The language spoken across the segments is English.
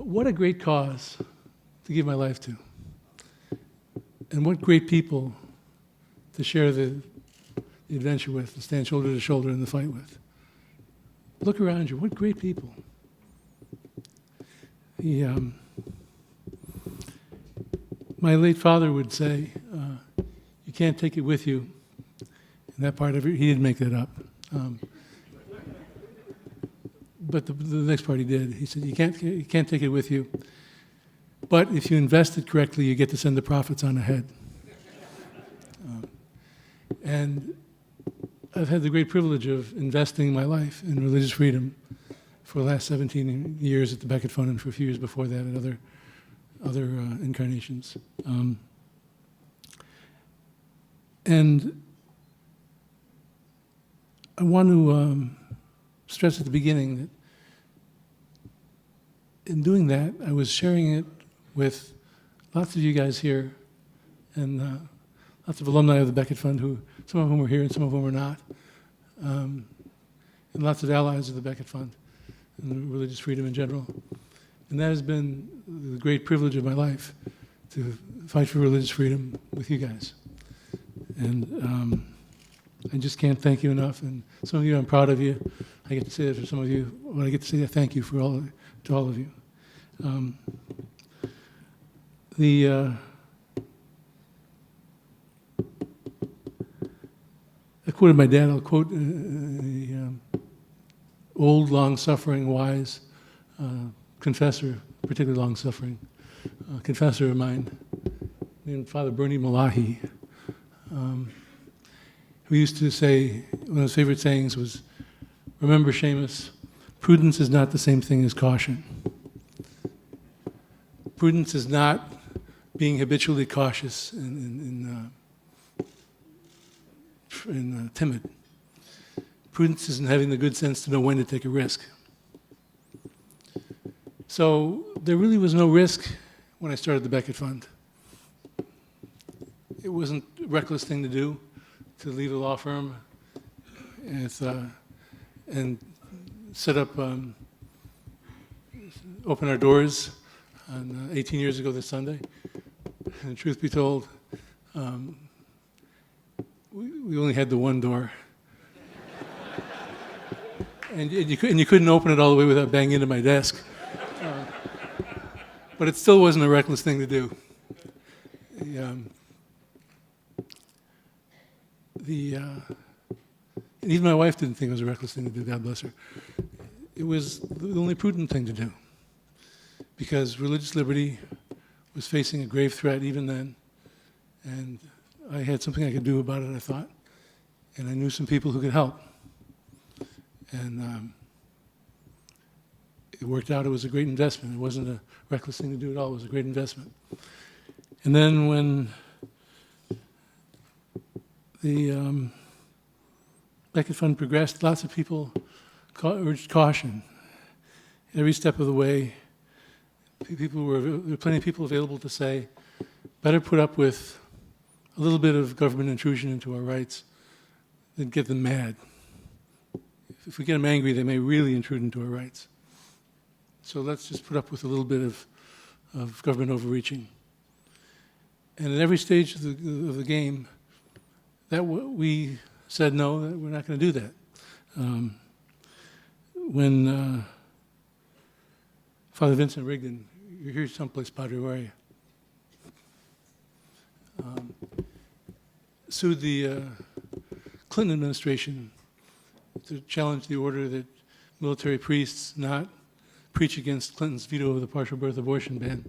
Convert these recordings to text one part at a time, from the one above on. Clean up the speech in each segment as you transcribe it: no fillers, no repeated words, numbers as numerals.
But what a great cause to give my life to. And what great people to share the adventure with, to stand shoulder to shoulder in the fight with. Look around you, what great people. My late father would say, you can't take it with you. And that part of it, he didn't make that up. But the next part he did. He said, you can't take it with you. But if you invest it correctly, you get to send the profits on ahead. And I've had the great privilege of investing my life in religious freedom for the last 17 years at the Becket Fund and for a few years before that at other incarnations. And I want to stress at the beginning that in doing that, I was sharing it with lots of you guys here and lots of alumni of the Becket Fund, some of whom were here and some of whom were not, and lots of allies of the Becket Fund and religious freedom in general. And that has been the great privilege of my life, to fight for religious freedom with you guys. And I just can't thank you enough. And some of you, I'm proud of you. I get to say that for some of you, but I get to say that thank you to all of you. I quoted my dad. I'll quote the old, long-suffering, wise confessor, particularly long-suffering confessor of mine, named Father Bernie Malahi, who used to say, one of his favorite sayings was, remember, Seamus, prudence is not the same thing as caution. Prudence is not being habitually cautious and timid. Prudence isn't having the good sense to know when to take a risk. So there really was no risk when I started the Becket Fund. It wasn't a reckless thing to do, to leave a law firm and set up, open our doors on 18 years ago this Sunday. And truth be told, we only had the one door. And you couldn't open it all the way without banging into my desk. But it still wasn't a reckless thing to do. And even my wife didn't think it was a reckless thing to do, God bless her. It was the only prudent thing to do, because religious liberty was facing a grave threat even then, and I had something I could do about it, I thought, and I knew some people who could help. And it worked out. It was a great investment. It wasn't a reckless thing to do at all. It was a great investment. And then when the Becket Fund progressed, lots of people urged caution. Every step of the way, there were plenty of people available to say, better put up with a little bit of government intrusion into our rights than get them mad. If we get them angry, they may really intrude into our rights. So let's just put up with a little bit of government overreaching. And at every stage of the game, we said no, that we're not going to do that. When Father Vincent Rigdon, you're here someplace, Padre, where are you? Sued the Clinton administration to challenge the order that military priests not preach against Clinton's veto of the partial birth abortion ban.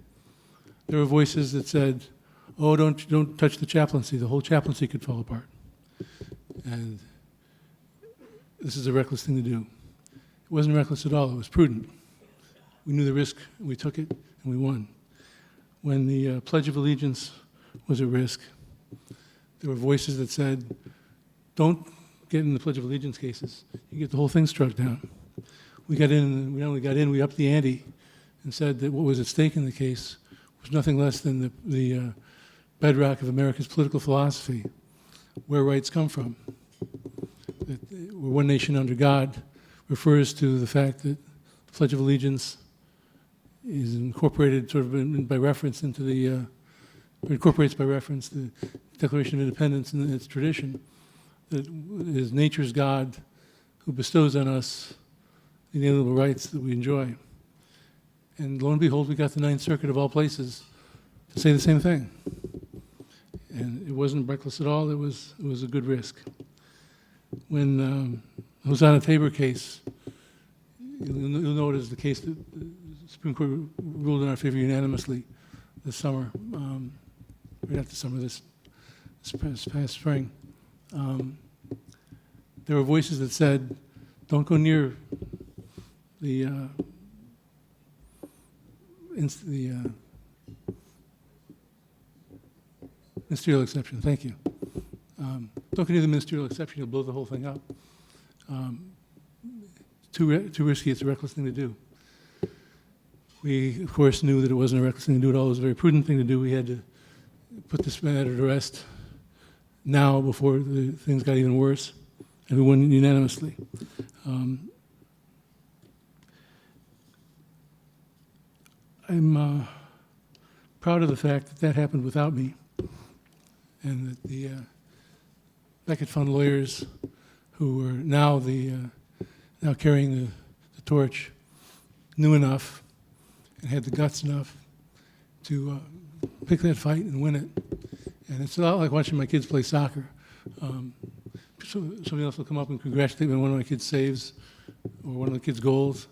There were voices that said, oh, don't touch the chaplaincy. The whole chaplaincy could fall apart. And this is a reckless thing to do. It wasn't reckless at all. It was prudent. We knew the risk, and we took it, and we won. When the Pledge of Allegiance was at risk, there were voices that said, don't get in the Pledge of Allegiance cases. You get the whole thing struck down. We got in, and we not only got in, we upped the ante and said that what was at stake in the case was nothing less than the bedrock of America's political philosophy, where rights come from. That we're one nation under God refers to the fact that the Pledge of Allegiance is incorporated sort of by reference into the, incorporates by reference the Declaration of Independence and its tradition, that it is nature's God who bestows on us the inalienable rights that we enjoy. And lo and behold, we got the Ninth Circuit of all places to say the same thing. And it wasn't reckless at all, it was a good risk. When the Hosanna Tabor case, you'll know it as the case that the Supreme Court ruled in our favor unanimously this summer, or not this summer, this past spring. There were voices that said, don't go near the ministerial exception. Thank you. Don't go near the ministerial exception, you'll blow the whole thing up. Too risky, it's a reckless thing to do. We, of course, knew that it wasn't a reckless thing to do at all. It was a very prudent thing to do. We had to put this matter to rest now before things got even worse, and we won unanimously. I'm proud of the fact that that happened without me, and that the Becket Fund lawyers, who are now now carrying the torch, knew enough and had the guts enough to pick that fight and win it. And it's a lot like watching my kids play soccer. So somebody else will come up and congratulate me on one of my kids' saves or one of the kids' goals.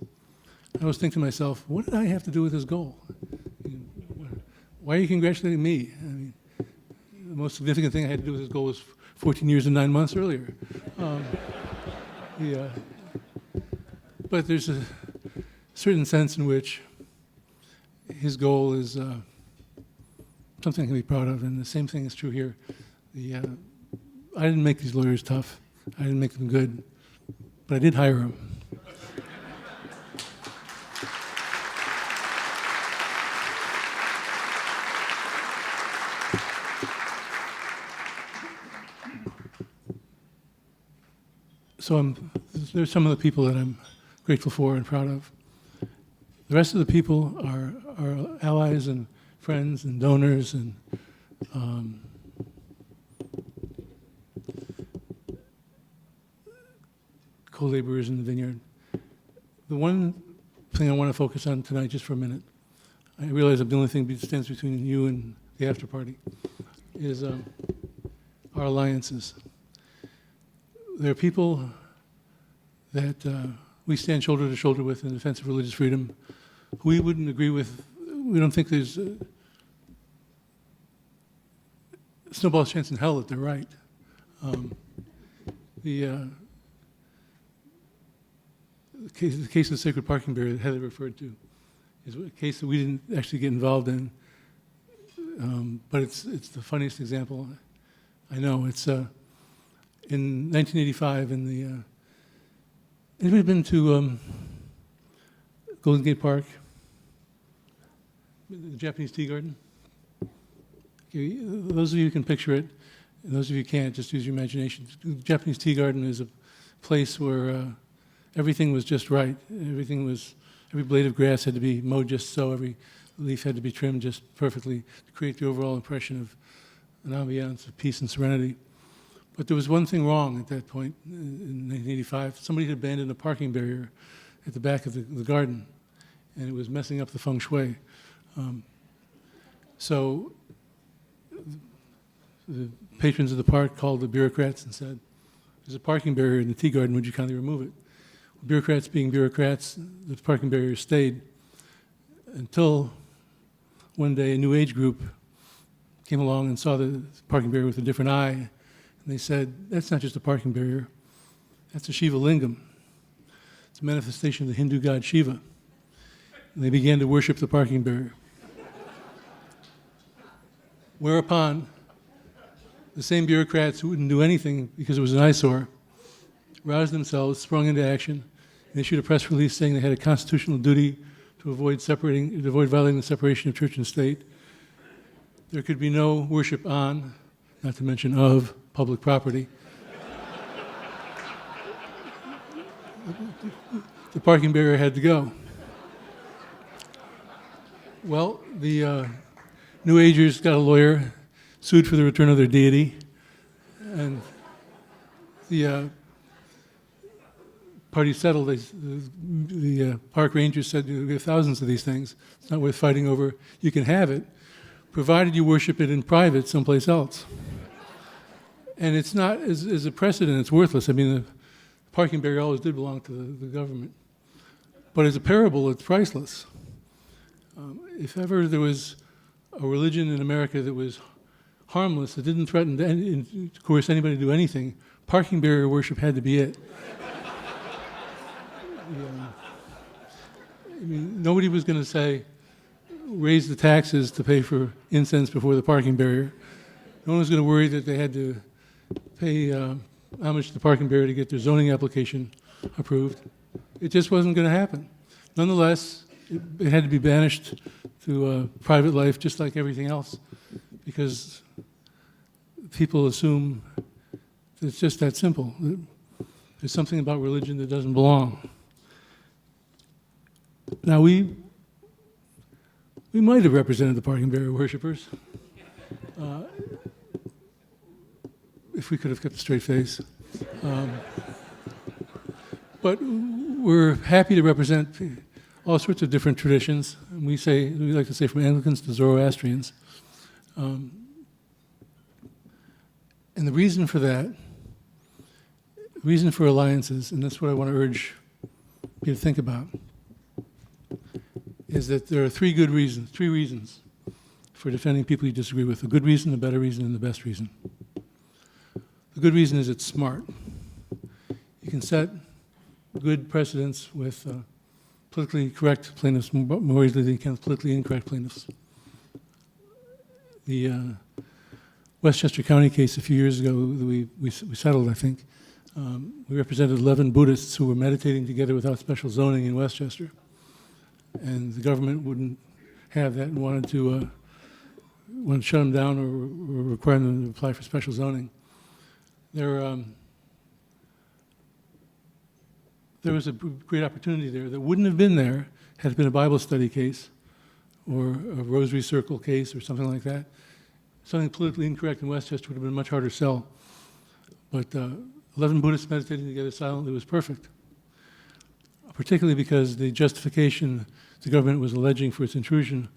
I always think to myself, what did I have to do with this goal? Why are you congratulating me? I mean, the most significant thing I had to do with this goal was 14 years and 9 months earlier. But there's a certain sense in which his goal is something I can be proud of, and the same thing is true here. I didn't make these lawyers tough. I didn't make them good, but I did hire them. So there's some of the people that I'm grateful for and proud of. The rest of the people are allies and friends and donors and co-laborers in the vineyard. The one thing I want to focus on tonight, just for a minute, I realize I'm the only thing that stands between you and the after party, is our alliances. There are people that we stand shoulder to shoulder with in defense of religious freedom who we wouldn't agree with. We don't think there's a snowball's chance in hell that they're right. The case of the sacred parking barrier that Heather referred to is a case that we didn't actually get involved in, but it's the funniest example I know. It's in 1985 in the anybody been to Golden Gate Park, the Japanese tea garden? Okay, those of you who can picture it, and those of you who can't, just use your imagination. The Japanese tea garden is a place where everything was just right. Every blade of grass had to be mowed just so, every leaf had to be trimmed just perfectly to create the overall impression of an ambiance of peace and serenity. But there was one thing wrong at that point in 1985. Somebody had abandoned a parking barrier at the back of the garden, and it was messing up the feng shui. So the patrons of the park called the bureaucrats and said, there's a parking barrier in the tea garden, would you kindly remove it? Bureaucrats being bureaucrats, the parking barrier stayed until one day a new age group came along and saw the parking barrier with a different eye. And they said, that's not just a parking barrier, that's a Shiva lingam. It's a manifestation of the Hindu god Shiva. And they began to worship the parking barrier. Whereupon, the same bureaucrats who wouldn't do anything because it was an eyesore roused themselves, sprung into action, and issued a press release saying they had a constitutional duty to avoid violating the separation of church and state. There could be no worship on, not to mention of, public property. The parking barrier had to go. Well, the New Agers got a lawyer, sued for the return of their deity, and the party settled. The park rangers said, we have thousands of these things. It's not worth fighting over. You can have it, provided you worship it in private someplace else. And it's not, as a precedent, it's worthless. I mean, the parking barrier always did belong to the government. But as a parable, it's priceless. If ever there was a religion in America that was harmless, that didn't threaten to coerce anybody to do anything, parking barrier worship had to be it. I mean, nobody was going to say, raise the taxes to pay for incense before the parking barrier. No one was going to worry that they had to pay homage to the parking barrier to get their zoning application approved. It just wasn't going to happen. Nonetheless, it had to be banished to private life just like everything else, because people assume that it's just that simple. There's something about religion that doesn't belong. Now, we might have represented the parking barrier worshippers if we could have kept a straight face. But we're happy to represent all sorts of different traditions. And we like to say from Anglicans to Zoroastrians. And the reason for that, reason for alliances, and that's what I want to urge you to think about, is that there are three reasons for defending people you disagree with: the good reason, the better reason, and the best reason. The good reason is it's smart. You can set good precedents with politically correct plaintiffs more easily than you can with politically incorrect plaintiffs. The Westchester County case a few years ago that we settled, I think, we represented 11 Buddhists who were meditating together without special zoning in Westchester. And the government wouldn't have that and wanted to shut them down or require them to apply for special zoning. There was a great opportunity there that wouldn't have been there had it been a Bible study case or a Rosary Circle case or something like that. Something politically incorrect in Westchester would have been a much harder sell. But 11 Buddhists meditating together silently was perfect, particularly because the justification the government was alleging for its intrusion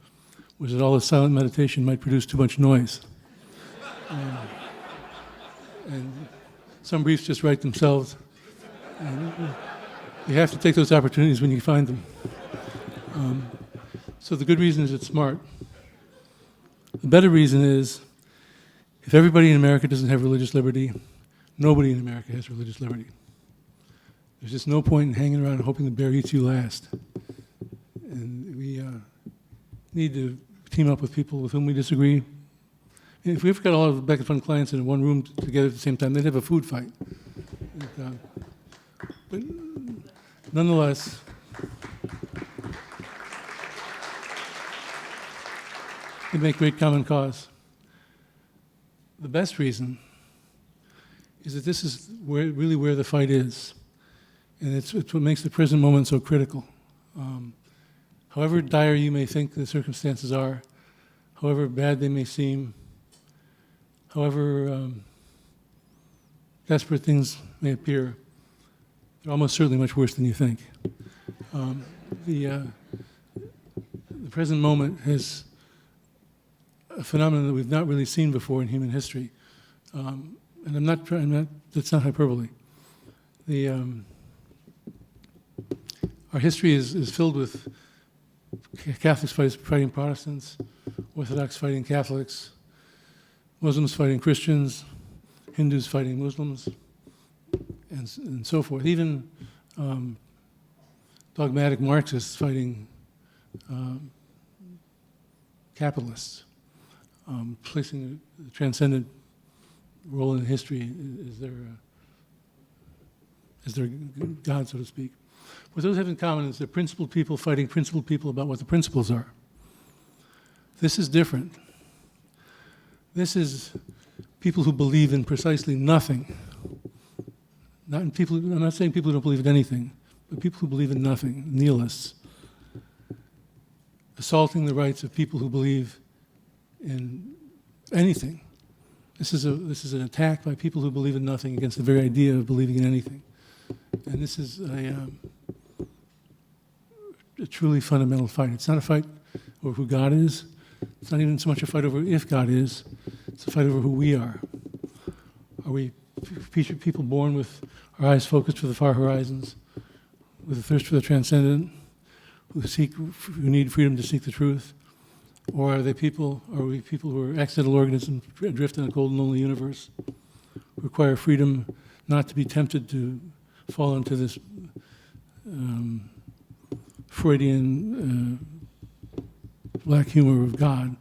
was that all this silent meditation might produce too much noise. And some briefs just write themselves. And you have to take those opportunities when you find them. So the good reason is it's smart. The better reason is if everybody in America doesn't have religious liberty, nobody in America has religious liberty. There's just no point in hanging around and hoping the bear eats you last. And we need to team up with people with whom we disagree. And if we ever got all of the Becket Fund clients in one room together at the same time, they'd have a food fight. But nonetheless, they make great common cause. The best reason is that this is really where the fight is. And it's what makes the present moment so critical. However dire you may think the circumstances are, however bad they may seem, however desperate things may appear, they're almost certainly much worse than you think. The present moment has a phenomenon that we've not really seen before in human history. And that's not hyperbole. Our history is filled with Catholics fighting Protestants, Orthodox fighting Catholics, Muslims fighting Christians, Hindus fighting Muslims, and so forth. Even dogmatic Marxists fighting capitalists, placing a transcendent role in history as their God, so to speak. What those have in common is they're principled people fighting principled people about what the principles are. This is different. This is people who believe in precisely nothing. I'm not saying people who don't believe in anything, but people who believe in nothing, nihilists. assaulting the rights of people who believe in anything. This is an attack by people who believe in nothing against the very idea of believing in anything. And this is a truly fundamental fight. It's not a fight over who God is. It's not even so much a fight over if God is. It's a fight over who we are. Are we people born with our eyes focused for the far horizons, with a thirst for the transcendent, who need freedom to seek the truth? Or are we people who are accidental organisms adrift in a cold and lonely universe, who require freedom not to be tempted to fall into this Freudian black humor of God,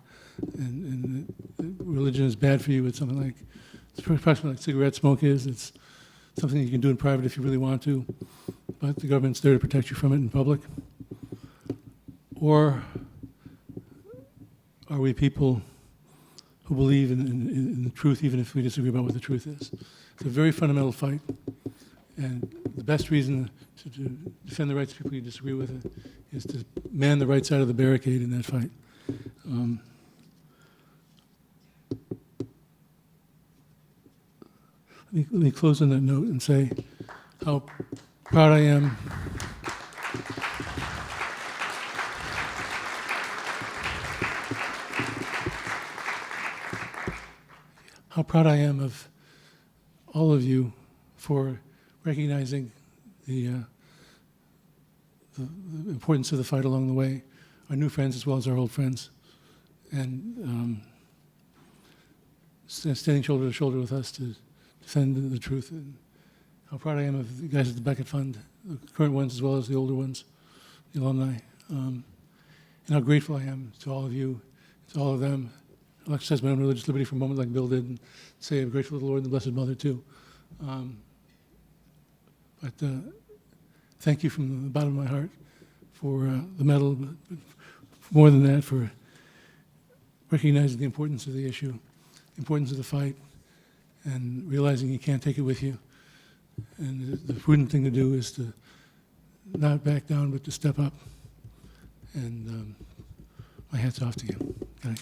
and religion is bad for you? It's something like, it's approximately like cigarette smoke is. It's something you can do in private if you really want to, but the government's there to protect you from it in public. Or are we people who believe in the truth, even if we disagree about what the truth is? It's a very fundamental fight, and the best reason to defend the rights of people you disagree with is to man the right side of the barricade in that fight. Let me close on that note and say how proud I am of all of you for recognizing the importance of the fight along the way, our new friends as well as our old friends, and standing shoulder to shoulder with us to defend the truth. And how proud I am of the guys at the Becket Fund, the current ones as well as the older ones, the alumni, and how grateful I am to all of you, to all of them. I'll exercise my own religious liberty for a moment like Bill did and say I'm grateful to the Lord and the Blessed Mother too. But thank you from the bottom of my heart for the medal, but more than that, for recognizing the importance of the issue, the importance of the fight, and realizing you can't take it with you. And the prudent thing to do is to not back down, but to step up. And my hat's off to you. Good night.